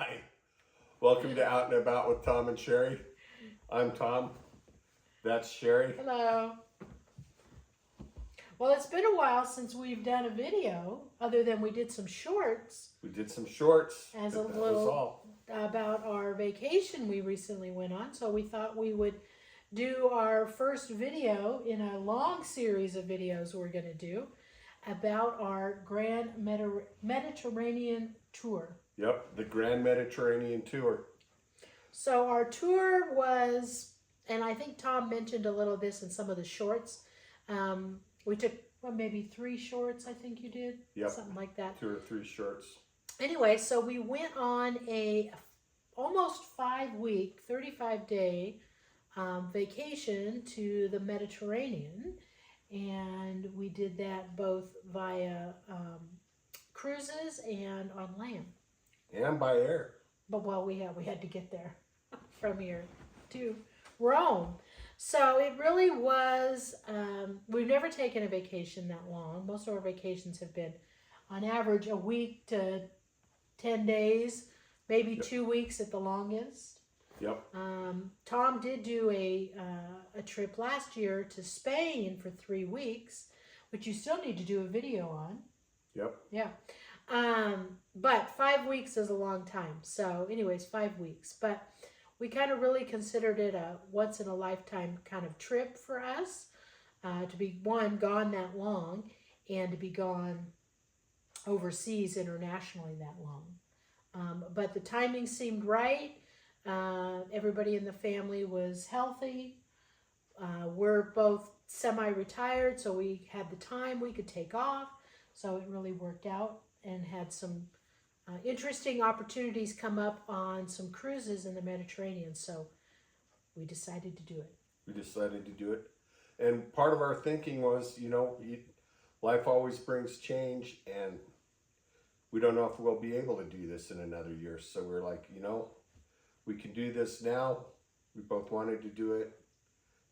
Hi, welcome to Out and About with Tom and Sherry. I'm Tom, that's Sherry. Hello. Well, it's been a while since we've done a video, other than we did some shorts We did some shorts, as a but that was little all. about our vacation we recently went on. So we thought we would do our first video in a long series of videos we're going to do about our Grand Mediterranean tour. Yep, the Grand Mediterranean Tour. So our tour was, and I think Tom mentioned a little of this in some of the shorts. We took maybe 3 shorts, I think you did. Yep. Something like that. 2 or 3 shorts. Anyway, so we went on a almost 5-week, 35-day vacation to the Mediterranean. And we did that both via cruises and on land. And by air. But well, we had to get there from here to Rome. So it really was, we've never taken a vacation that long. Most of our vacations have been on average a week to 10 days, maybe 2 weeks at the longest. Yep. Tom did do a trip last year to Spain for 3 weeks, which you still need to do a video on. Yep. Yeah. But 5 weeks is a long time. So anyways, 5 weeks. But we kind of really considered it a once in a lifetime kind of trip for us, to be gone that long, and to be gone overseas internationally that long. But the timing seemed right. Everybody in the family was healthy. We're both semi-retired, so we had the time we could take off. So it really worked out, and had some interesting opportunities come up on some cruises in the Mediterranean. So we decided to do it. We decided to do it. And part of our thinking was, life always brings change, and we don't know if we'll be able to do this in another year. So we're like, we can do this now. We both wanted to do it,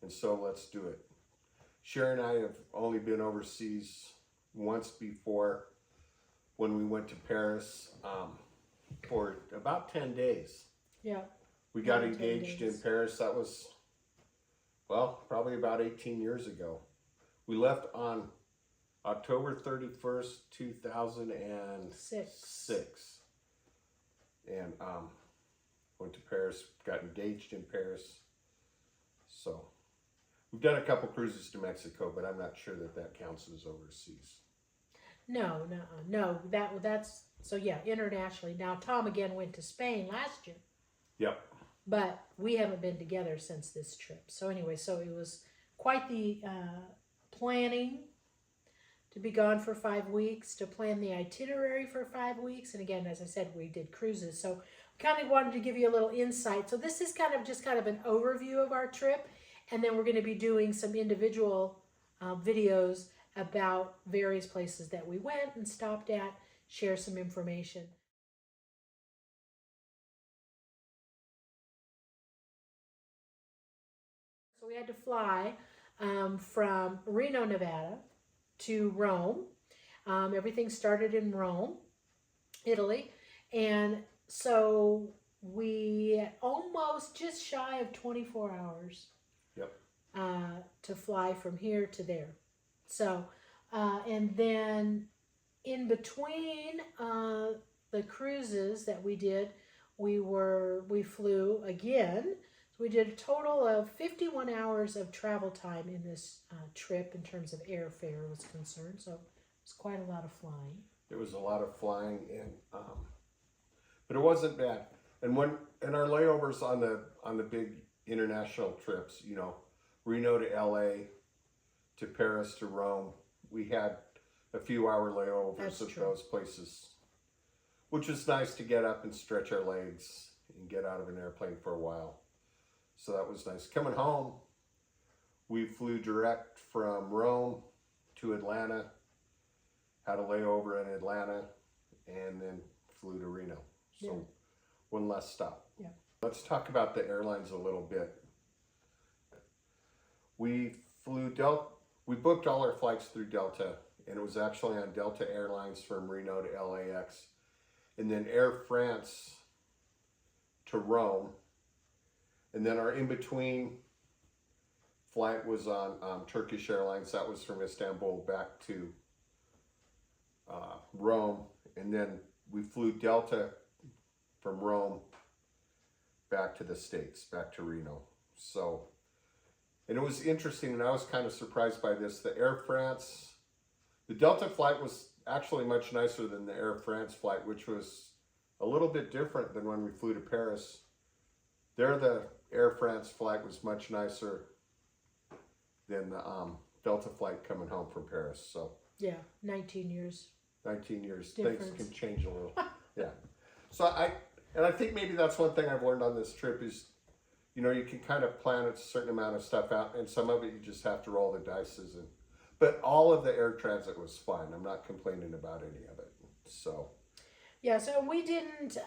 and so let's do it. Sherry and I have only been overseas once before, when we went to Paris for about 10 days. Yeah. We got engaged in Paris. That was, probably about 18 years ago. We left on October 31st, 2006. And went to Paris, got engaged in Paris. So we've done a couple cruises to Mexico, but I'm not sure that counts as overseas. No. That's so yeah, internationally. Now Tom again went to Spain last year. Yep. But we haven't been together since this trip. So anyway, so it was quite the planning to be gone for 5 weeks, to plan the itinerary for 5 weeks. And again, as I said, we did cruises. So kind of wanted to give you a little insight. So this is kind of an overview of our trip. And then we're going to be doing some individual videos about various places that we went and stopped at, share some information. So we had to fly from Reno, Nevada to Rome. Everything started in Rome, Italy. And so we almost just shy of 24 hours. Yep. To fly from here to there. So, and then in between the cruises that we did, we flew again. So we did a total of 51 hours of travel time in this trip in terms of airfare was concerned. So it was quite a lot of flying. There was a lot of flying, and but it wasn't bad. And our layovers on the big international trips, Reno to LA, to Paris, to Rome, we had a few hour layovers at those places, which was nice to get up and stretch our legs and get out of an airplane for a while. So that was nice. Coming home, we flew direct from Rome to Atlanta, had a layover in Atlanta, and then flew to Reno. So one less stop. Yeah. Let's talk about the airlines a little bit. We booked all our flights through Delta, and it was actually on Delta Airlines from Reno to LAX. And then Air France to Rome, and then our in-between flight was on Turkish Airlines. That was from Istanbul back to Rome, and then we flew Delta from Rome back to the States, back to Reno. So, and it was interesting, and I was kind of surprised by this. The Air France, the Delta flight was actually much nicer than the Air France flight, which was a little bit different than when we flew to Paris. There, the Air France flight was much nicer than the Delta flight coming home from Paris. So Yeah, 19 years. 19 years, Difference. things can change a little. Yeah. So I think maybe that's one thing I've learned on this trip is, you know, you can kind of plan a certain amount of stuff out, and some of it you just have to roll the dices. But all of the air transit was fine. I'm not complaining about any of it. So. Yeah, so we didn't,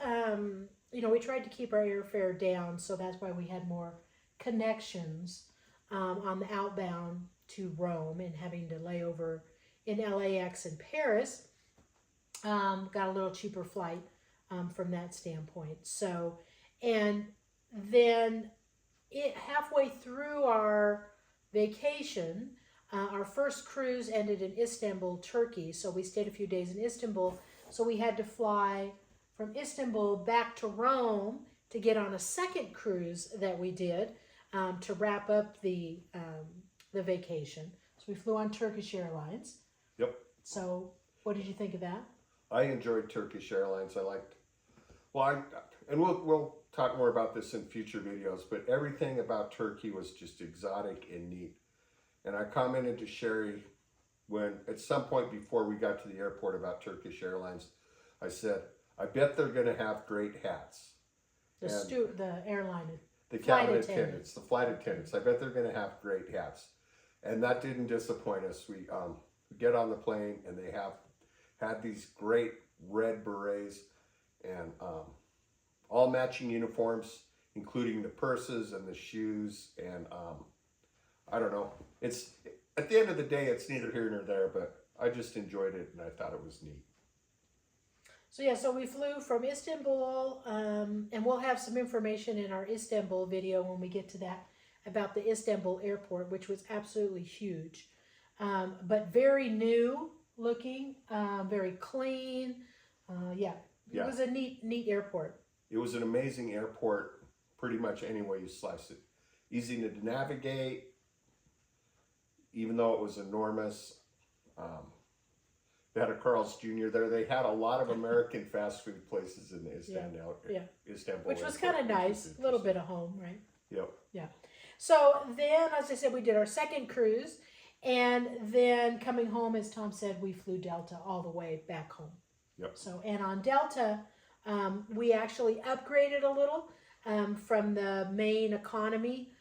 you know, we tried to keep our airfare down, so that's why we had more connections on the outbound to Rome and having to lay over in LAX and Paris. Got a little cheaper flight from that standpoint. So, and then halfway through our vacation, our first cruise ended in Istanbul, Turkey. So we stayed a few days in Istanbul. So we had to fly from Istanbul back to Rome to get on a second cruise that we did to wrap up the vacation. So we flew on Turkish Airlines. Yep. So what did you think of that? I enjoyed Turkish Airlines. I liked, and we'll talk more about this in future videos, but everything about Turkey was just exotic and neat. And I commented to Sherry when, at some point before we got to the airport about Turkish Airlines, I said, I bet they're going to have great hats. The airline. The cabin attendants, the flight attendants, I bet they're going to have great hats. And that didn't disappoint us. We get on the plane and they had these great red berets and all matching uniforms, including the purses and the shoes. And I don't know. It's at the end of the day, it's neither here nor there, but I just enjoyed it and I thought it was neat. So yeah, so we flew from Istanbul, and we'll have some information in our Istanbul video when we get to that about the Istanbul airport, which was absolutely huge, but very new looking, very clean. It was a neat airport. It was an amazing airport, pretty much any way you slice it. Easy to navigate, even though it was enormous. They had a Carl's Jr. there. They had a lot of American fast food places in Istanbul. Istanbul, which was kind of nice. A little bit of home, right? Yep. Yeah. So then, as I said, we did our second cruise, and then coming home, as Tom said, we flew Delta all the way back home. Yep. So, and on Delta, we actually upgraded a little from the main economy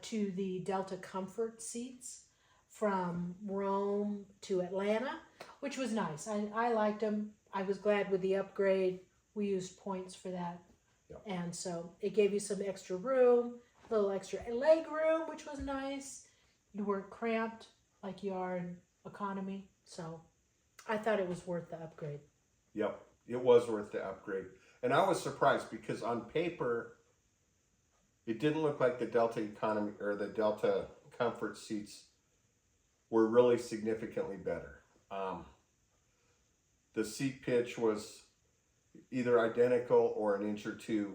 to the Delta Comfort seats from Rome to Atlanta, which was nice. I liked them. I was glad with the upgrade. We used points for that. Yep. And so it gave you some extra room, a little extra leg room, which was nice. You weren't cramped like you are in economy. So I thought it was worth the upgrade. Yep, it was worth the upgrade. And I was surprised because on paper, it didn't look like the Delta Economy or the Delta Comfort seats were really significantly better. The seat pitch was either identical or an inch or two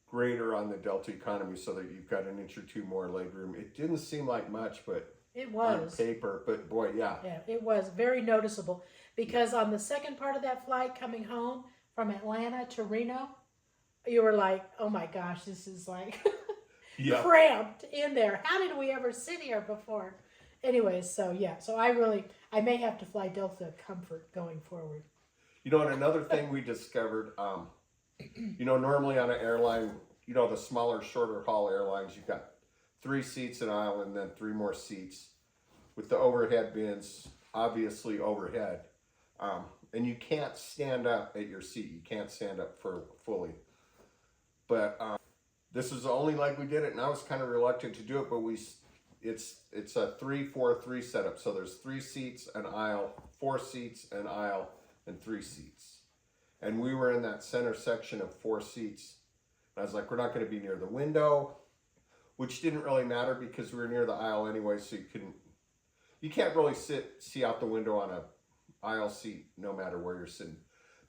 greater on the Delta Economy, so that you've got an inch or two more legroom. It didn't seem like much, but it was on paper. But boy, yeah, it was very noticeable because on the second part of that flight coming home from Atlanta to Reno, you were like, "Oh my gosh, this is like cramped in there. How did we ever sit here before?" Anyways, so I may have to fly Delta Comfort going forward. You know, and another thing we discovered, you know, normally on an airline, you know, the smaller, shorter haul airlines, you've got 3 seats an aisle and then 3 more seats with the overhead bins, obviously overhead. And you can't stand up at your seat. You can't stand up fully. But this is the only leg we did it, and I was kind of reluctant to do it, but it's a 3-4-3 setup. So there's 3 seats an aisle, 4 seats an aisle, and 3 seats. and we were in that center section of 4 seats. And I was like, we're not going to be near the window, which didn't really matter because we were near the aisle anyway, so you can't really see out the window on a aisle seat no matter where you're sitting.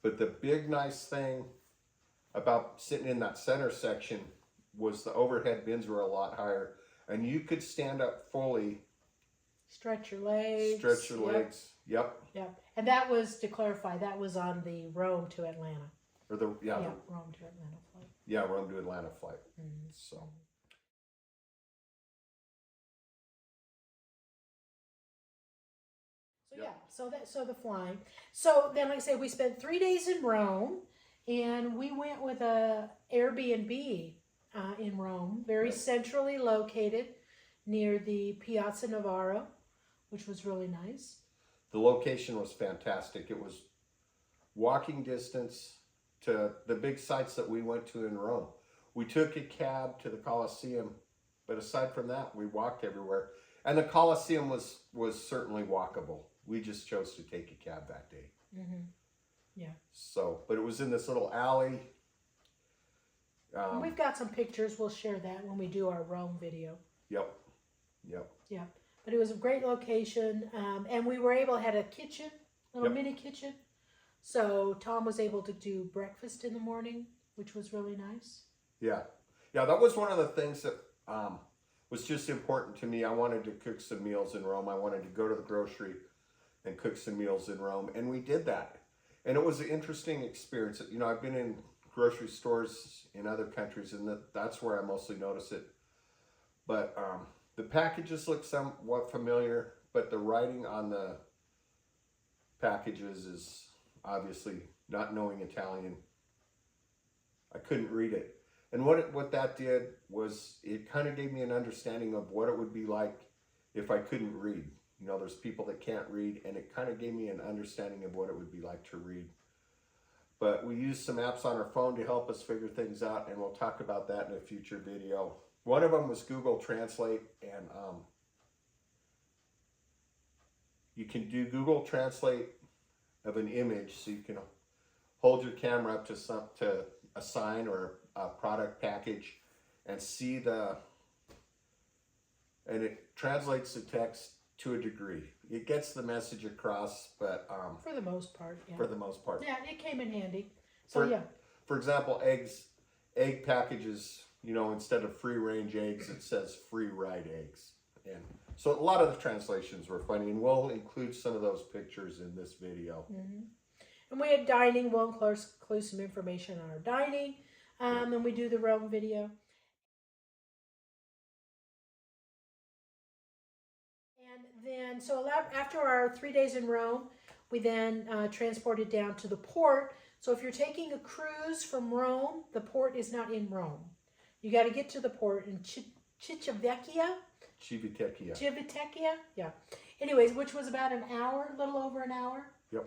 But the big nice thing about sitting in that center section was the overhead bins were a lot higher, and you could stand up fully. Stretch your legs. Stretch your legs. Yep. Yep. And that was, to clarify, that was on the Rome to Atlanta. Or Rome to Atlanta flight. Yeah, Rome to Atlanta flight. Mm-hmm. So. So the flying. So then, like I say, we spent 3 days in Rome, and we went with a Airbnb in Rome, very centrally located near the Piazza Navarro, which was really nice. The location was fantastic. It was walking distance to the big sites that we went to in Rome. We took a cab to the Colosseum, but aside from that, we walked everywhere. And the Colosseum was certainly walkable. We just chose to take a cab that day. Mm-hmm. Yeah. So, but it was in this little alley. We've got some pictures. We'll share that when we do our Rome video. Yep. Yeah. But it was a great location. And we were able, had a kitchen, little mini kitchen. So Tom was able to do breakfast in the morning, which was really nice. Yeah. That was one of the things that was just important to me. I wanted to cook some meals in Rome. I wanted to go to the grocery and cook some meals in Rome. And we did that. And it was an interesting experience. You know, I've been in grocery stores in other countries, and that's where I mostly notice it. But the packages look somewhat familiar, but the writing on the packages is obviously, not knowing Italian, I couldn't read it. And what that did was it kind of gave me an understanding of what it would be like if I couldn't read. You know, there's people that can't read, and it kind of gave me an understanding of what it would be like to read. But we used some apps on our phone to help us figure things out, and we'll talk about that in a future video. One of them was Google Translate, and you can do Google Translate of an image, so you can hold your camera up to a sign or a product package and see and it translates the text to a degree. It gets the message across, but For the most part, yeah. For the most part. Yeah, it came in handy. So For example, egg packages, you know, instead of free range eggs, it says free ride eggs. And so a lot of the translations were funny, and we'll include some of those pictures in this video. Mm-hmm. And we had dining. We'll include some information on our dining, and we do the Rome video. And then, so after our 3 days in Rome, we then transported down to the port. So if you're taking a cruise from Rome, the port is not in Rome. You got to get to the port in Civitavecchia, yeah. Anyways, which was about an hour, a little over an hour. Yep.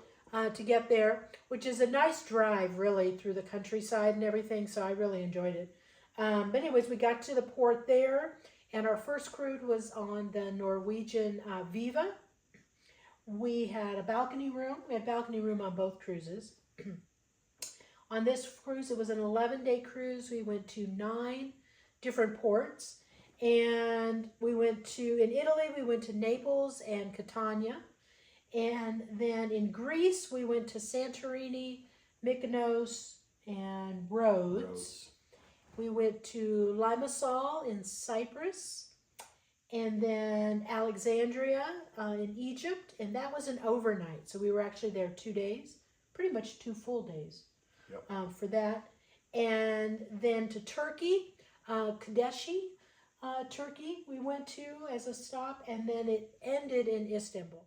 To get there, which is a nice drive, really, through the countryside and everything. So I really enjoyed it. But anyways, we got to the port there, and our first cruise was on the Norwegian Viva. We had a balcony room. We had balcony room on both cruises. On this cruise, it was an 11-day cruise. We went to 9 different ports. And we went to, in Italy, we went to Naples and Catania. And then in Greece, we went to Santorini, Mykonos, and Rhodes. We went to Limassol in Cyprus. And then Alexandria in Egypt. And that was an overnight. So we were actually there 2 days, pretty much 2 full days for that. And then to Turkey, Kadeshi. Turkey we went to as a stop, and then it ended in Istanbul.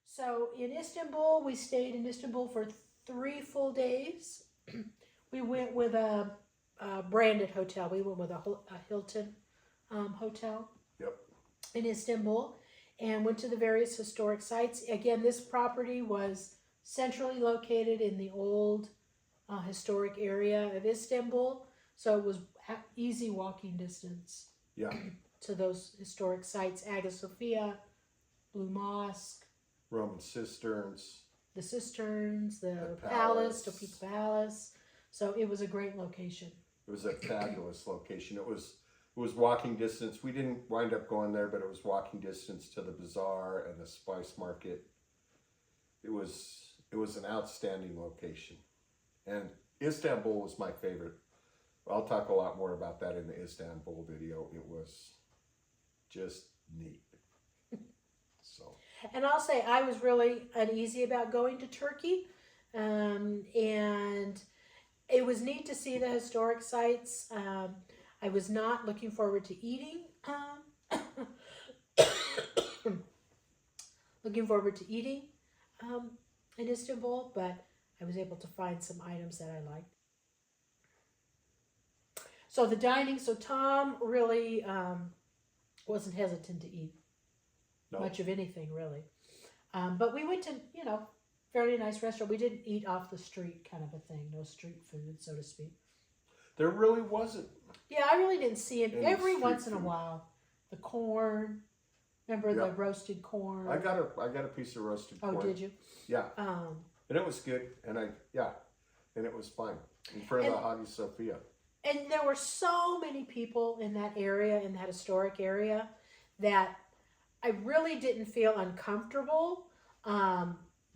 So in Istanbul, we stayed in Istanbul for 3 full days. We went with a branded hotel. We went with a Hilton hotel in Istanbul, and went to the various historic sites. Again, this property was centrally located in the old historic area of Istanbul, so it was easy walking distance to those historic sites: Hagia Sophia, Blue Mosque, Roman cisterns. The cisterns, the The palace, palace. Topeka Palace. So it was a great location. It was a fabulous location. It was walking distance. We didn't wind up going there, but it was walking distance to the bazaar and the spice market. It was an outstanding location. And Istanbul was my favorite. I'll talk a lot more about that in the Istanbul video. It was just neat. So. And I'll say I was really uneasy about going to Turkey. And it was neat to see the historic sites. I was not looking forward to eating. Looking forward to eating in Istanbul, but I was able to find some items that I liked. So the dining, so Tom really wasn't hesitant to eat much of anything, really. But we went to, fairly nice restaurant. We didn't eat off the street kind of a thing, no street food, so to speak. There really wasn't. Yeah, I really didn't see it. Every once in a food. while. The corn. Remember the roasted corn? I got a piece of roasted corn. Oh, did you? Yeah. And it was good. And and it was fine. In front of the Hagia Sophia. And there were so many people in that area, in that historic area, that I really didn't feel uncomfortable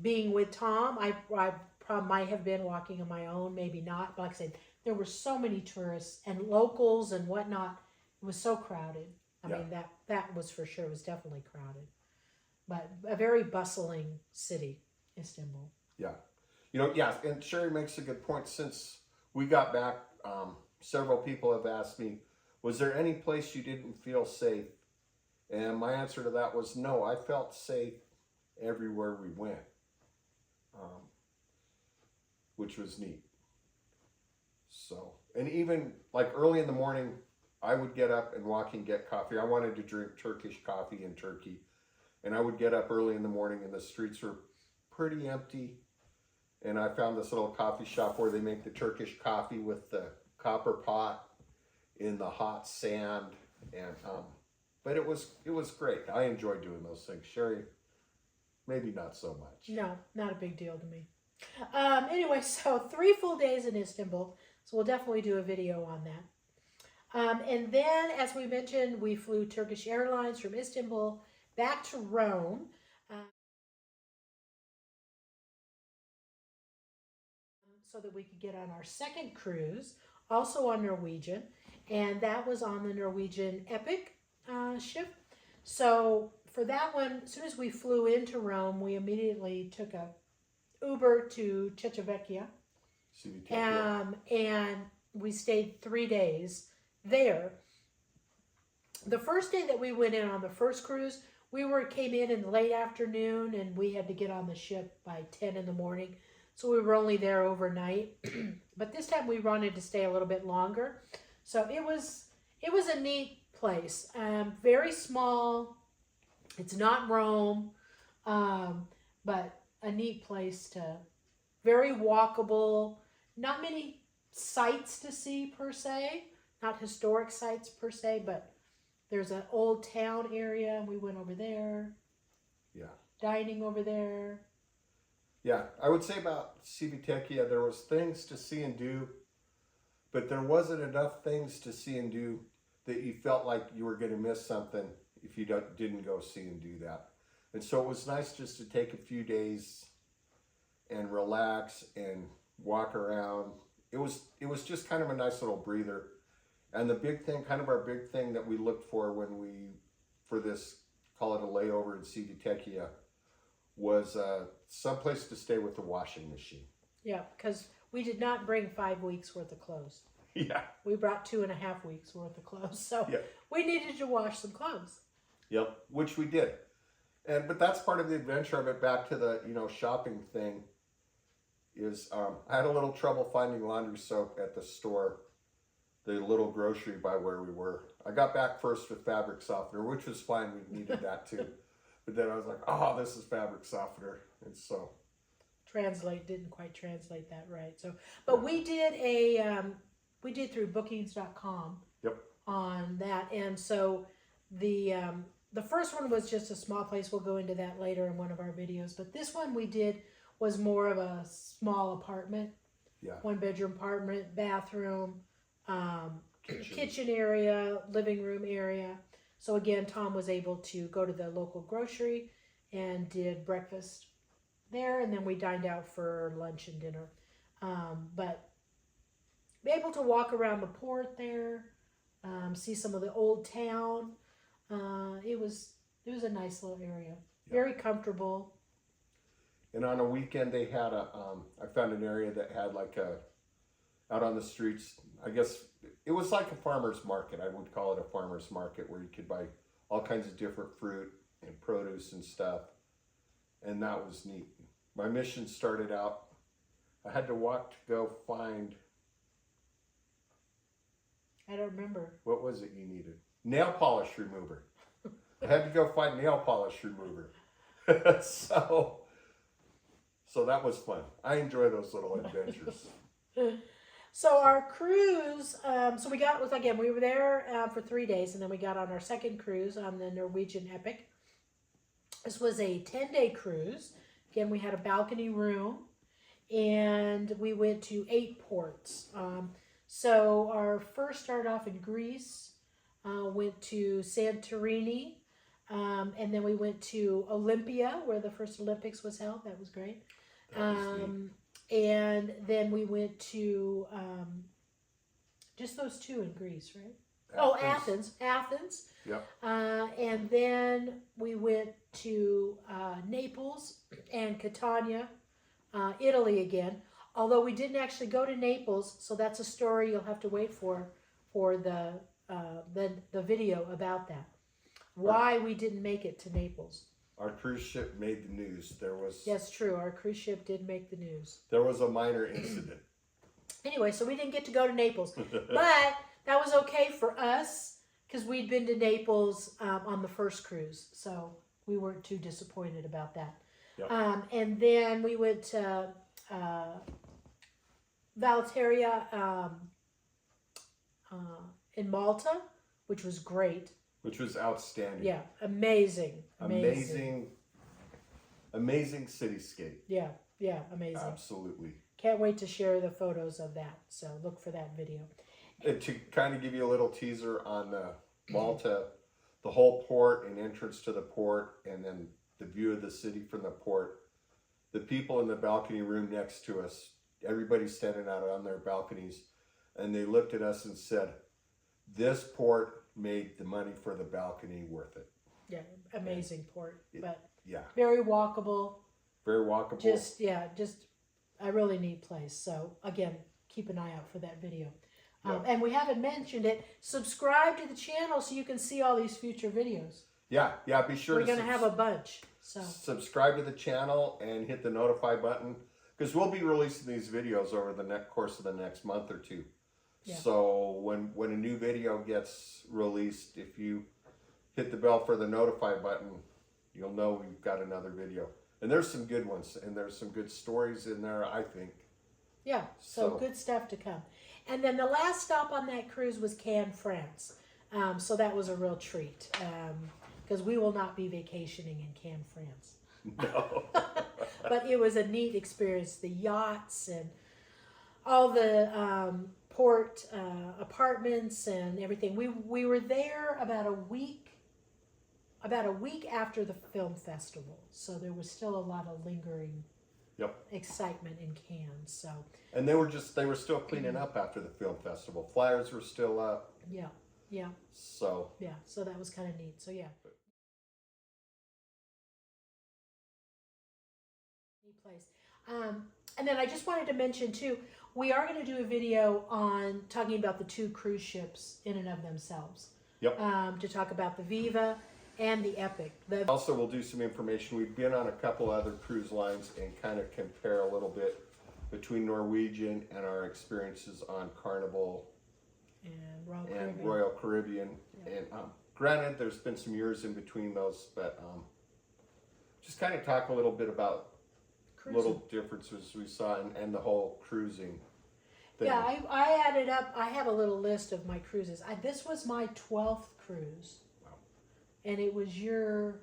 being with Tom. I probably might have been walking on my own, maybe not. But like I said, there were so many tourists and locals and whatnot. It was so crowded. I mean, that was for sure. It was definitely crowded. But a very bustling city, Istanbul. Yeah. And Sherry makes a good point. Since we got back, several people have asked me, was there any place you didn't feel safe? And my answer to that was no. I felt safe everywhere we went, which was neat. So, and even like early in the morning, I would get up and walk and get coffee. I wanted to drink Turkish coffee in Turkey. And I would get up early in the morning and the streets were pretty empty. And I found this little coffee shop where they make the Turkish coffee with the copper pot in the hot sand. And but it was great. I enjoyed doing those things. Sherry, maybe not so much. No, not a big deal to me. Anyway, so 3 full days in Istanbul. So we'll definitely do a video on that. And then, as we mentioned, we flew Turkish Airlines from Istanbul back to Rome. So that we could get on our second cruise, also on Norwegian. And that was on the Norwegian Epic ship. So for that one, as soon as we flew into Rome, we immediately took a Uber to Civitavecchia. And we stayed 3 days there. The first day that we went in on the first cruise, we came in the late afternoon, and we had to get on the ship by 10 in the morning. So we were only there overnight. But this time we wanted to stay a little bit longer. So it was a neat place. Very small. It's not Rome, but a neat place very walkable. Not many sights to see per se, not historic sites per se, but there's an old town area. We went over there. Yeah. Dining over there. Yeah, I would say about Civitavecchia, there was things to see and do, but there wasn't enough things to see and do that you felt like you were going to miss something if you didn't go see and do that. And so it was nice just to take a few days and relax and walk around. It was just kind of a nice little breather. And the big thing, kind of our big thing that we looked for for this, call it a layover in Civitavecchia, was someplace to stay with the washing machine. Yeah, because we did not bring 5 weeks worth of clothes. Yeah. We brought 2.5 weeks worth of clothes. So we needed to wash some clothes. Yep, which we did. But that's part of the adventure of it. Back to the shopping thing is I had a little trouble finding laundry soap at the store, the little grocery by where we were. I got back first with fabric softener, which was fine. We needed that too. But then I was like, oh, this is fabric softener. And so. Didn't quite translate that right. So, but we did we did through bookings.com. Yep. On that. And so the the first one was just a small place. We'll go into that later in one of our videos. But this one we did was more of a small apartment. Yeah. 1-bedroom apartment, bathroom, kitchen area, living room area. So again, Tom was able to go to the local grocery and did breakfast there, and then we dined out for lunch and dinner. But be able to walk around the port there, see some of the old town. It was a nice little area, very comfortable. And on a weekend they had I found an area that had like out on the streets, I guess it was like a farmer's market. I would call it a farmer's market, where you could buy all kinds of different fruit and produce and stuff. And that was neat. My mission started out, I had to walk to go find, I don't remember. what was it you needed? Nail polish remover. I had to go find nail polish remover. So that was fun. I enjoy those little adventures. So our cruise, so we were there for 3 days, and then we got on our second cruise on the Norwegian Epic. This was a 10-day cruise. Again, we had a balcony room, and we went to 8 ports. So our first started off in Greece, went to Santorini, and then we went to Olympia, where the first Olympics was held. That was great. And then we went to just those 2 in Greece, right? Athens. Yep. And then we went to Naples and Catania, Italy again. Although we didn't actually go to Naples, so that's a story you'll have to wait for the video about that. Why we didn't make it to Naples. Our cruise ship made the news. Yes, true. Our cruise ship did make the news. There was a minor incident. Anyway, so we didn't get to go to Naples. But that was okay for us because we'd been to Naples on the first cruise. So we weren't too disappointed about that. Yep. And then we went to Valteria in Malta, which was great. Which was outstanding. Yeah, amazing cityscape. Yeah, amazing. Absolutely. Can't wait to share the photos of that. So look for that video. And to kind of give you a little teaser on Malta, the whole port and entrance to the port, and then the view of the city from the port. The people in the balcony room next to us, everybody's standing out on their balconies, and they looked at us and said, "This port made the money for the balcony worth it." Yeah, amazing port, but yeah, very walkable. Very walkable. Just a really neat place. So again, keep an eye out for that video. And we haven't mentioned it. Subscribe to the channel so you can see all these future videws. Yeah, be sure We're going to have a bunch. So subscribe to the channel and hit the notify button, because we'll be releasing these videos over the course of the next month or 2. Yeah. So when a new video gets released, if you hit the bell for the notify button, you'll know we've got another video. And there's some good ones, and there's some good stories in there, I think. Yeah, so good stuff to come. And then the last stop on that cruise was Cannes, France. So that was a real treat, because we will not be vacationing in Cannes, France. No. But it was a neat experience. The yachts and all the port apartments and everything. We were there about a week after the film festival, so there was still a lot of lingering excitement in Cannes. So, and they were still cleaning up after the film festival. Flyers were still up. Yeah. So that was kind of neat. So yeah, neat place. And then I just wanted to mention too, we are going to do a video on talking about the 2 cruise ships in and of themselves. Yep. To talk about the Viva and the Epic. Also, we'll do some information. We've been on a couple other cruise lines and kind of compare a little bit between Norwegian and our experiences on Carnival and Royal Caribbean. Yeah. And granted, there's been some years in between those, but just kind of talk a little bit about little differences we saw and the whole cruising thing. Yeah, I added up. I have a little list of my cruises. This was my 12th cruise. and it was your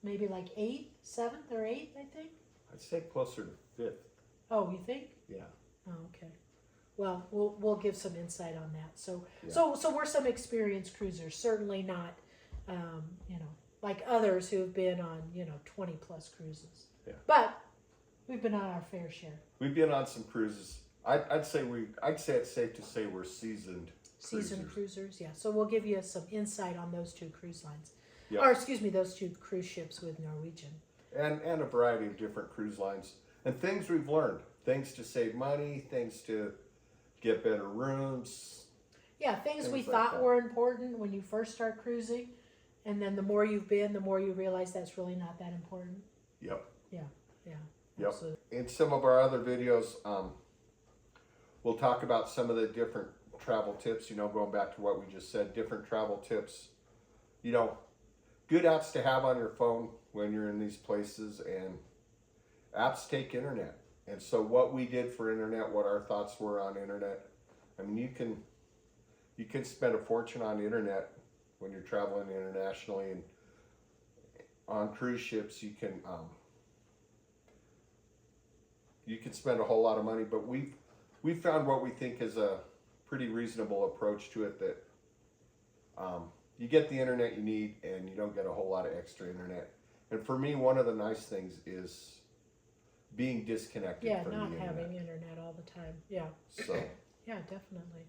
maybe like 7th or 8th, I think. I'd say closer to 5th. Oh, you think? Yeah. Oh, okay. Well, we'll give some insight on that. So Yeah. so we're some experienced cruisers, certainly not, like others who have been on 20 plus cruises. Yeah. But we've been on our fair share. We've been on some cruises. I'd say it's safe to say we're seasoned Cruisers, yeah. So we'll give you some insight on those 2 cruise lines, Yep. or excuse me, those 2 cruise ships with Norwegian. and a variety of different cruise lines and things we've learned, things to save money, things to get better rooms. Yeah, things we Things like thought that. were important when you first start cruising, and then the more you've been, the more you realize that's really not that important. Yep. Yeah, Yep. absolutely. In some of our other videos, we'll talk about some of the different travel tips, going back to what we just said, different travel tips, good apps to have on your phone when you're in these places, and apps take internet. And so what we did for internet, what our thoughts were on internet, I mean, you can spend a fortune on internet when you're traveling internationally, and on cruise ships you can spend a whole lot of money, but we found what we think is a pretty reasonable approach to it, that you get the internet you need and you don't get a whole lot of extra internet. And for me, one of the nice things is being disconnected Yeah, from not the internet. having internet all the time. Yeah, So yeah, definitely.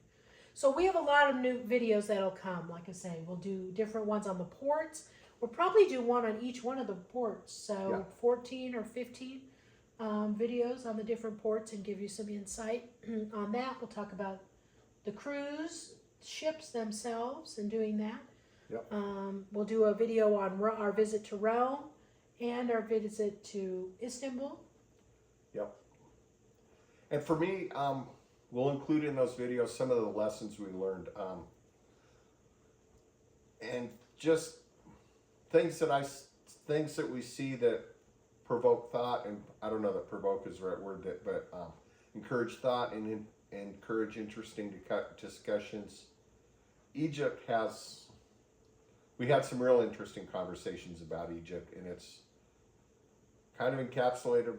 So we have a lot of new videos that'll come. Like I say, we'll do different ones on the ports. We'll probably do one on each one of the ports. So Yeah. 14 or 15 videos on the different ports, and give you some insight on that. We'll talk about the cruise ships themselves and doing that. Yep. We'll do a video on our visit to Rome and our visit to Istanbul. Yep. And for me, we'll include in those videos some of the lessons we learned, and just things that we see that provoke thought, and I don't know that provoke is the right word, but encourage thought and encourage interesting discussions. Egypt we had some real interesting conversations about Egypt, and it's kind of encapsulated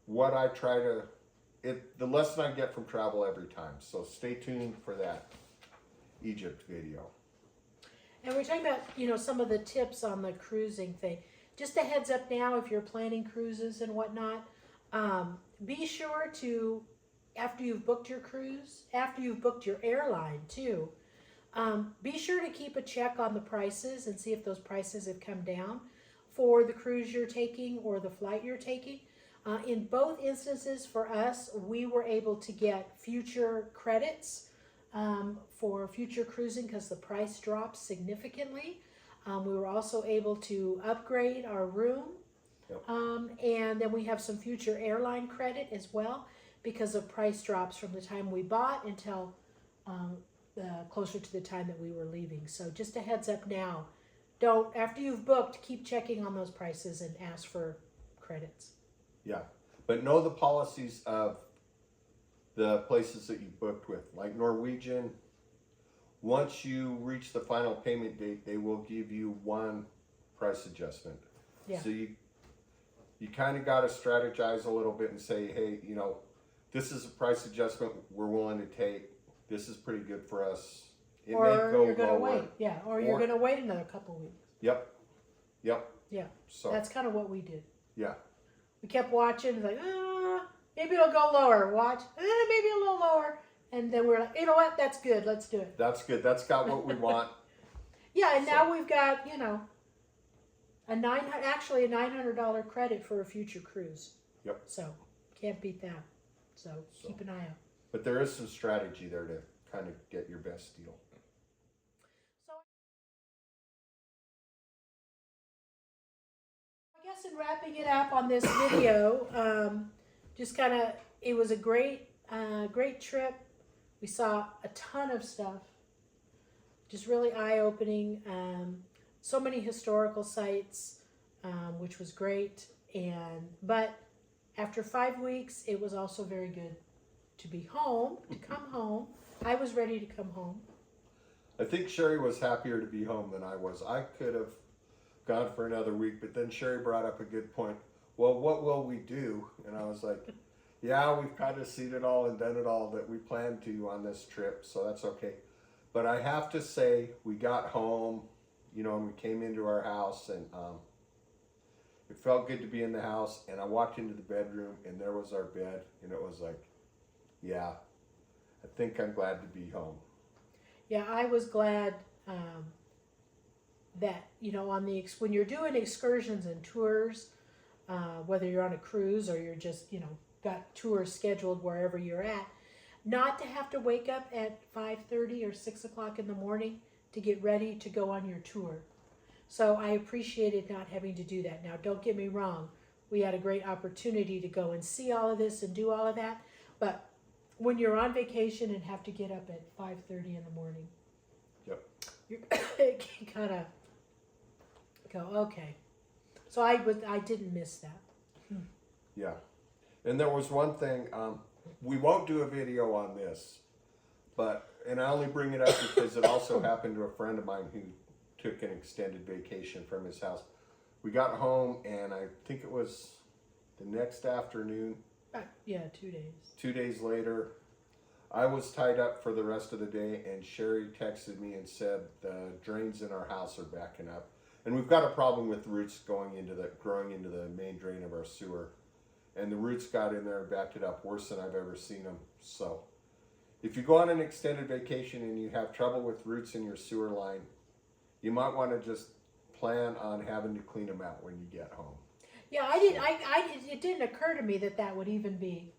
what I try to, the lesson I get from travel every time. So stay tuned for that Egypt video. And we're talking about, some of the tips on the cruising thing. Just a heads up now, if you're planning cruises and whatnot, be sure to, after you've booked your cruise, after you've booked your airline too, be sure to keep a check on the prices and see if those prices have come down for the cruise you're taking or the flight you're taking. In both instances for us, we were able to get future credits for future cruising because the price dropped significantly. We were also able to upgrade our room. Yep. And then we have some future airline credit as well because of price drops from the time we bought until closer to the time that we were leaving. So just a heads up now. Don't, after you've booked, keep checking on those prices and ask for credits. Yeah, but know the policies of the places that you booked with. Like Norwegian, once you reach the final payment date, they will give you one price adjustment. Yeah. So you kind of got to strategize a little bit and say, hey, this is a price adjustment we're willing to take. This is pretty good for us. It Or may go you're going to lower. wait. Yeah, or you're going to wait another couple weeks. Yep. Yeah, So that's kind of what we did. yeah. We kept watching, like, maybe it'll go lower. Watch, maybe a little lower. And then we're like, you know what, that's good, let's do it. That's good. That's got what we want. Yeah, and now we've got, a $900 credit for a future cruise. Yep. So, can't beat that. So, keep an eye out. But there is some strategy there to kind of get your best deal. So, I guess in wrapping it up on this video, just kind of, it was a great trip. We saw a ton of stuff, just really eye-opening. So many historical sites, which was great. But after 5 weeks, it was also very good to be home, to come home. I was ready to come home. I think Sherry was happier to be home than I was. I could have gone for another week, but then Sherry brought up a good point. Well, what will we do? And I was like, yeah, we've kind of seen it all and done it all that we planned to on this trip, so that's okay. But I have to say, we got home, you know, and we came into our house, and it felt good to be in the house. And I walked into the bedroom, and there was our bed, and it was like, yeah, I think I'm glad to be home. Yeah, I was glad that, you know, when you're doing excursions and tours, whether you're on a cruise or you're just, you know, got tours scheduled wherever you're at, not to have to wake up at 5:30 or 6 o'clock in the morning to get ready to go on your tour. So I appreciated not having to do that. Now, don't get me wrong. We had a great opportunity to go and see all of this and do all of that. But when you're on vacation and have to get up at 5:30 in the morning, Yep. you kind of go, okay. So I didn't miss that. Yeah. And there was one thing, we won't do a video on this, and I only bring it up because it also happened to a friend of mine who took an extended vacation from his house. We got home, and I think it was the next afternoon. Yeah, 2 days. 2 days later, I was tied up for the rest of the day, and Sherry texted me and said the drains in our house are backing up. And we've got a problem with roots growing into the main drain of our sewer. And the roots got in there and backed it up worse than I've ever seen them. So if you go on an extended vacation and you have trouble with roots in your sewer line, you might want to just plan on having to clean them out when you get home. Yeah, it didn't occur to me that would even be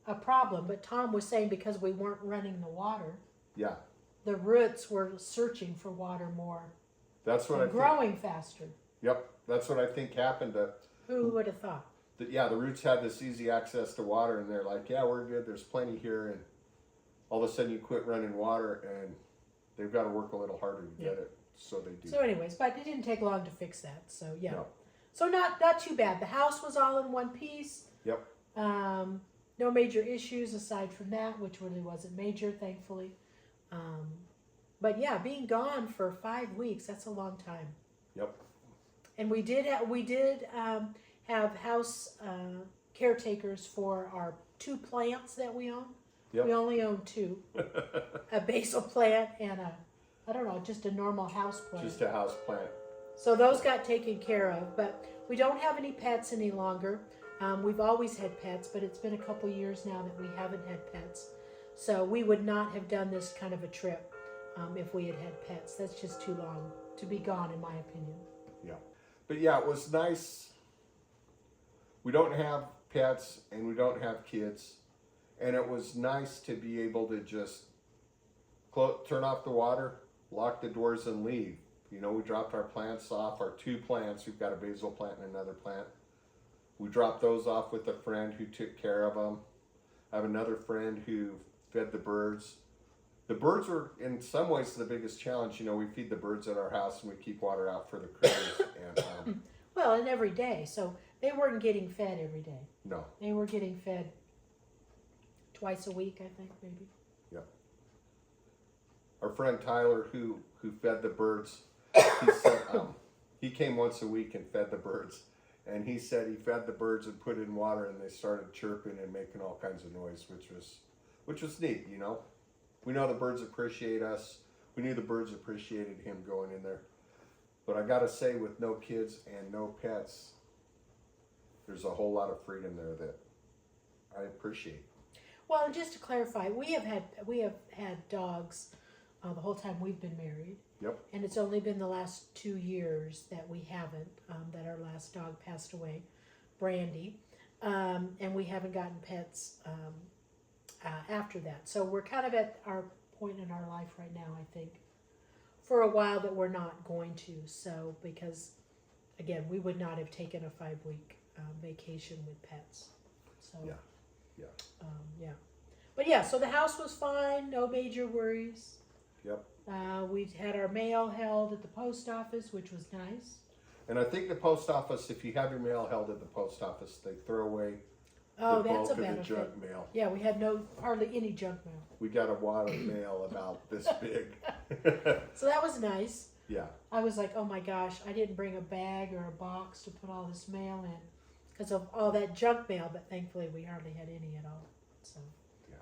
a problem. But Tom was saying because we weren't running the water, Yeah. the roots were searching for water more. That's what I think. Growing faster. Yep. That's what I think happened. Who would have thought? The roots had this easy access to water, and they're like, yeah, we're good, there's plenty here, and all of a sudden you quit running water, and they've got to work a little harder to get it, so they do. So anyways, but it didn't take long to fix that, so yeah. No. So not too bad. The house was all in one piece. Yep. No major issues aside from that, which really wasn't major, thankfully. But yeah, being gone for 5 weeks, that's a long time. Yep. And we did have house caretakers for our 2 plants that we own. Yep. We only own 2. A basil plant and just a normal house plant. Just a house plant. So those got taken care of, but we don't have any pets any longer. We've always had pets, but it's been a couple years now that we haven't had pets. So we would not have done this kind of a trip if we had had pets. That's just too long to be gone, in my opinion. Yeah. But yeah, it was nice. We don't have pets and we don't have kids. And it was nice to be able to just turn off the water, lock the doors, and leave. You know, we dropped our plants off, our 2 plants. We've got a basil plant and another plant. We dropped those off with a friend who took care of them. I have another friend who fed the birds. The birds were, in some ways, the biggest challenge. You know, we feed the birds at our house and we keep water out for the critters. And well, and every day. So they weren't getting fed every day. no. They were getting fed twice a week, I think, maybe. Yep. Our friend Tyler, who fed the birds, he said he came once a week and fed the birds. And he said he fed the birds and put in water, and they started chirping and making all kinds of noise, which was neat, you know. We know the birds appreciate us. We knew the birds appreciated him going in there. But I gotta say, with no kids and no pets, there's a whole lot of freedom there that I appreciate. Well, and just to clarify, we have had dogs the whole time we've been married. Yep. And it's only been the last 2 years that we haven't, that our last dog passed away, Brandy. And we haven't gotten pets after that. So we're kind of at our point in our life right now, I think, for a while that we're not going to. So, because, again, we would not have taken a 5-week vacation with pets. So, Yeah. yeah. But yeah, so the house was fine, no major worries. Yep. We had our mail held at the post office, which was nice. And I think the post office, if you have your mail held at the post office, they throw away Oh, the that's a bulk of the benefit. junk mail. Yeah, we had hardly any junk mail. We got a wad of mail about this big. So that was nice. Yeah. I was like, oh my gosh, I didn't bring a bag or a box to put all this mail in because of all that junk mail, but thankfully we hardly had any at all. So, Yeah.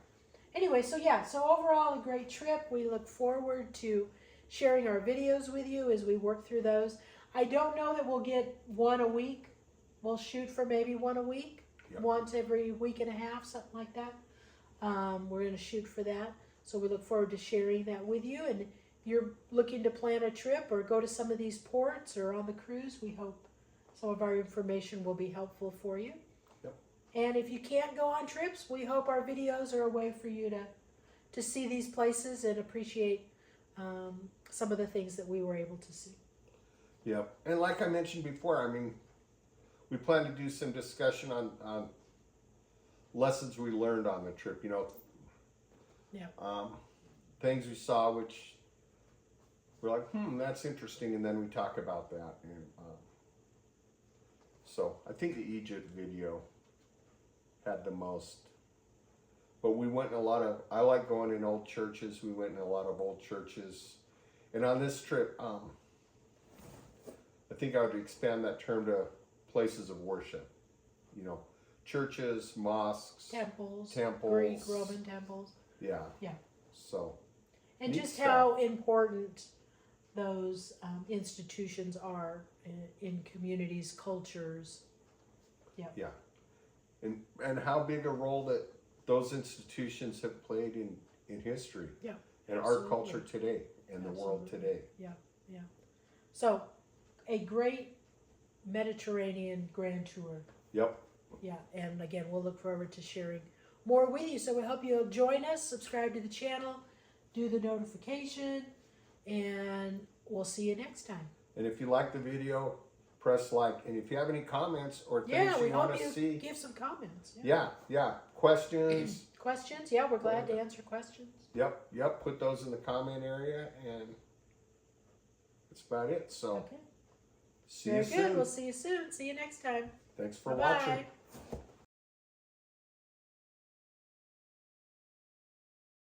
Anyway, so overall a great trip. We look forward to sharing our videos with you as we work through those. I don't know that we'll get one a week. We'll shoot for maybe one a week, Yep. once every week and a half, something like that. We're going to shoot for that. So we look forward to sharing that with you. And if you're looking to plan a trip or go to some of these ports or on the cruise, we hope some of our information will be helpful for you. Yep. And if you can't go on trips, we hope our videos are a way for you to see these places and appreciate some of the things that we were able to see. Yep. And like I mentioned before, I mean, we plan to do some discussion on lessons we learned on the trip, you know. Yeah. Things we saw which we're like, that's interesting, and then we talk about that. And so I think the Egypt video had the most. But we went in I like going in old churches. We went in a lot of old churches. And on this trip, I think I would expand that term to places of worship. You know, churches, mosques, Temples, temples. Greek, Roman temples. Yeah. Yeah. So. And Neat just stuff. how important those institutions are in communities, cultures. Yeah. And how big a role that those institutions have played in history. Yeah. And Absolutely. our culture today and the world today. Yeah. So, a great Mediterranean grand tour. Yep. Yeah, and again, we'll look forward to sharing more with you. So we hope you'll join us, subscribe to the channel, do the notification, and we'll see you next time. And if you like the video, press like. And if you have any comments or things Yeah, we you want hope to you see, give some comments. yeah, questions. Questions? Yeah, we're glad to answer questions. Yep. Put those in the comment area, and that's about it. So, Okay. see Very you good. soon. We'll see you soon. See you next time. Thanks for Bye-bye. watching.